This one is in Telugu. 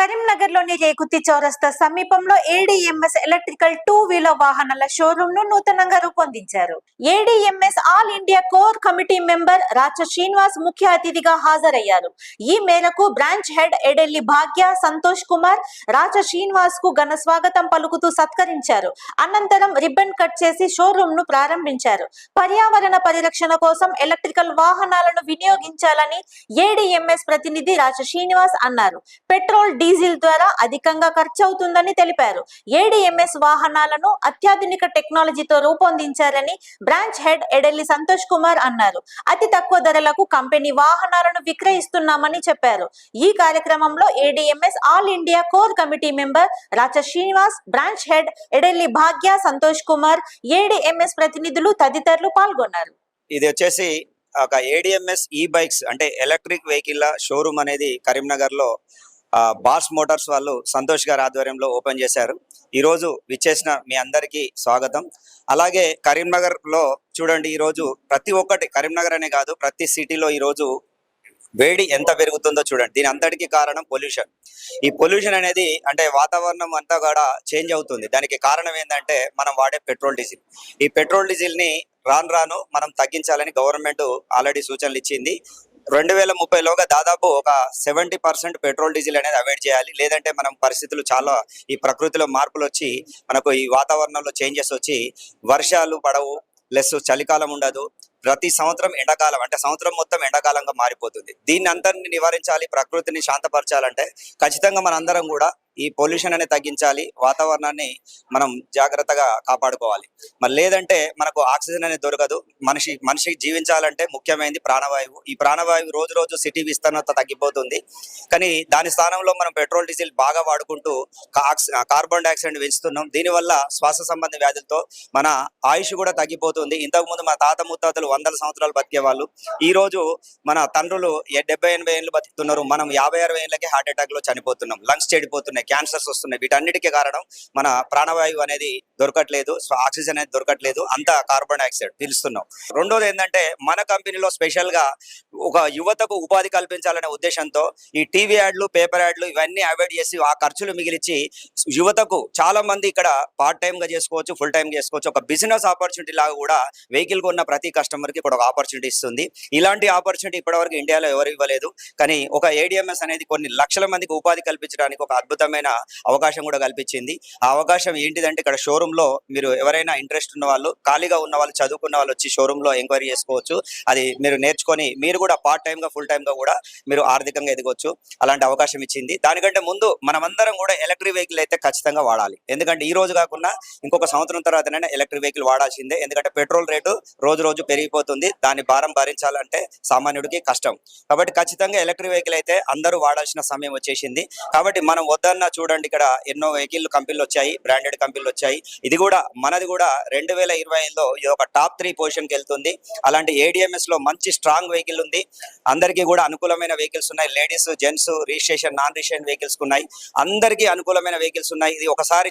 కరీంనగర్లోని రేకుతి చౌరస్తా సమీపంలో ఏడీఎంఎస్ ఎలక్ట్రికల్ 2 వీలర్ వాహనాల షోరూమ్ ను నూతనంగా రూపొందించారు. ADMS all India core committee member Racha Srinivas ముఖ్య అతిథిగా హాజరయ్యారు. ఈ మేరకు బ్రాంచ్ హెడ్ ఎడెల్లి భాగ్య సంతోష్ కుమార్ రాచ శ్రీనివాస్ కు ఘన స్వాగతం పలుకుతూ సత్కరించారు. అనంతరం రిబ్బన్ కట్ చేసి షోరూమ్ ను ప్రారంభించారు. పర్యావరణ పరిరక్షణ కోసం ఎలక్ట్రికల్ వాహనాలను వినియోగించాలని ఏడీఎంఎస్ ప్రతినిధి రాచ శ్రీనివాస్ అన్నారు. పెట్రోల్, డీజిల్ ద్వారా అధికంగా ఖర్చు అవుతుందని తెలిపారు. ఏడీఎంఎస్ వాహనాలను అత్యాధునిక టెక్నాలజీతో రూపొందించారని బ్రాంచ్ హెడ్ ఎడెల్లి సంతోష్ కుమార్ అన్నారు. అతి తక్కువ ధరలకు కంపెనీ వాహనాలను విక్రయిస్తున్నామని చెప్పారు. ఈ కార్యక్రమంలో ADMS all India core committee member Racha Srinivas, branch head Edelli Bhagya Santosh Kumar, ADMS ప్రతినిధులు తదితరులు పాల్గొన్నారు. ఇది వచ్చేసి ఒక ఏడీఎంఎస్ ఈ బైక్స్ అంటే ఎలక్ట్రిక్ వెహికల్ షోరూమ్ అనేది కరీంనగర్ లో బాస్ మోటార్స్ వాళ్ళు సంతోష్ గారి ఆధ్వర్యంలో ఓపెన్ చేశారు. ఈరోజు విచ్చేసిన మీ అందరికీ స్వాగతం. అలాగే కరీంనగర్ లో చూడండి, ఈరోజు ప్రతి ఒక్కటి కరీంనగర్ అనే కాదు, ప్రతి సిటీలో ఈరోజు వేడి ఎంత పెరుగుతుందో చూడండి. దీని అంతటికి కారణం పొల్యూషన్. ఈ పొల్యూషన్ అనేది అంటే వాతావరణం అంతా కూడా చేంజ్ అవుతుంది. దానికి కారణం ఏంటంటే మనం వాడే పెట్రోల్, డీజిల్. ఈ పెట్రోల్, డీజిల్ ని రాను మనం తగ్గించాలని గవర్నమెంట్ ఆల్రెడీ సూచనలు ఇచ్చింది. 2030లోగా దాదాపు ఒక 70% పెట్రోల్, డీజిల్ అనేది అవాయిడ్ చేయాలి. లేదంటే మనం పరిస్థితులు చాలా ఈ ప్రకృతిలో మార్పులు వచ్చి మనకు ఈ వాతావరణంలో చేంజెస్ వచ్చి వర్షాలు పడవు, ప్లస్ చలికాలం ఉండదు. ప్రతి సంవత్సరం ఎండాకాలం అంటే సంవత్సరం మొత్తం ఎండాకాలంగా మారిపోతుంది. దీన్ని అంతరిని నివారించాలి, ప్రకృతిని శాంతపరచాలంటే ఖచ్చితంగా మన అందరం కూడా ఈ పొల్యూషన్ అనేది తగ్గించాలి, వాతావరణాన్ని మనం జాగ్రత్తగా కాపాడుకోవాలి. మరి లేదంటే మనకు ఆక్సిజన్ అనేది దొరకదు. మనిషికి జీవించాలంటే ముఖ్యమైనది ప్రాణవాయువు. ఈ ప్రాణవాయువు రోజు రోజు సిటీ విస్తీర్ణత తగ్గిపోతుంది. కానీ దాని స్థానంలో మనం పెట్రోల్, డీజిల్ బాగా వాడుకుంటూ కార్బన్ డైఆక్సైడ్ పెంచుతున్నాం. దీనివల్ల శ్వాస సంబంధ వ్యాధులతో మన ఆయుష్ కూడా తగ్గిపోతుంది. ఇంతకుముందు మన తాత ముత్తాతలు 100 సంవత్సరాలు బతికేవాళ్ళు. ఈ రోజు మన తండ్రులు 70-80 ఏళ్ళు బతుకుతున్నారు. మనం 50-60 ఏళ్ళకి హార్ట్ అటాక్ లో చనిపోతున్నాం, లంగ్స్ చెడిపోతున్నాయి, క్యాన్సర్స్ వస్తున్నాయి. వీటన్నిటికీ కారణం మన ప్రాణవాయువు అనేది దొరకట్లేదు, ఆక్సిజన్ అనేది దొరకట్లేదు, అంతా కార్బన్ డైఆక్సైడ్ పీలుస్తున్నాం. రెండోది ఏంటంటే మన కంపెనీలో స్పెషల్ గా ఒక యువతకు ఉపాధి కల్పించాలనే ఉద్దేశంతో ఈ టీవీ యాడ్లు, పేపర్ యాడ్లు ఇవన్నీ అవాయిడ్ చేసి ఆ ఖర్చులు మిగిలిచి యువతకు చాలా మంది ఇక్కడ పార్ట్ టైం గా చేసుకోవచ్చు, ఫుల్ టైం చేసుకోవచ్చు. ఒక బిజినెస్ ఆపర్చునిటీ లాగా కూడా వెహికల్ కొన్న ప్రతి కస్టమర్ కి కూడా ఒక ఆపర్చునిటీ ఇస్తుంది. ఇలాంటి ఆపర్చునిటీ ఇప్పటివరకు ఇండియాలో ఎవరు ఇవ్వలేదు. కానీ ఒక ఏడీఎంఎస్ అనేది కొన్ని లక్షల మందికి ఉపాధి కల్పించడానికి ఒక అద్భుతమైన అవకాశం కూడా కల్పించింది. ఆ అవకాశం ఏంటిదంటే ఇక్కడ షోరూమ్ లో మీరు ఎవరైనా ఇంట్రెస్ట్ ఉన్న వాళ్ళు, ఖాళీగా ఉన్న వాళ్ళు, చదువుకున్న వాళ్ళు వచ్చి షోరూమ్ లో ఎంక్వైరీ చేసుకోవచ్చు. అది మీరు నేర్చుకొని మీరు కూడా పార్ట్ టైం గా, ఫుల్ టైం గా కూడా మీరు ఆర్థికంగా ఎదగొచ్చు. అలాంటి అవకాశం ఇచ్చింది. దానికంటే ముందు మనమందరం కూడా ఎలక్ట్రిక్ వెహికల్ అయితే ఖచ్చితంగా వాడాలి. ఎందుకంటే ఈ రోజు కాకుండా ఇంకొక సంవత్సరం తర్వాతనైనా ఎలక్ట్రిక్ వెహికల్ వాడాల్సిందే. ఎందుకంటే పెట్రోల్ రేటు రోజు రోజు పెరిగిపోతుంది. దాని భారం భరించాలంటే సామాన్యుడికి కష్టం. కాబట్టి ఖచ్చితంగా ఎలక్ట్రిక్ వెహికల్ అయితే అందరూ వాడాల్సిన సమయం వచ్చేసింది. కాబట్టి మనం వద్దన్న చూడండి, ఇక్కడ ఎన్నో వెహికల్ కంపెనీలు వచ్చాయి, బ్రాండెడ్ కంపెనీలు వచ్చాయి. ఇది కూడా మనది కూడా 2025లో ఇది ఒక టాప్ 3 పొజిషన్కి వెళ్తుంది. అలాంటి ఏడీఎంఎస్ లో మంచి స్ట్రాంగ్ వెహికల్ ఉంది. అందరికీ కూడా అనుకూలమైన వెహికల్స్ ఉన్నాయి. Ladies, gents, registration, non registration vehicles ఉన్నాయి. అందరికీ అనుకూలమైన వెహికల్స్ ఉన్నాయి. ఇది ఒకసారి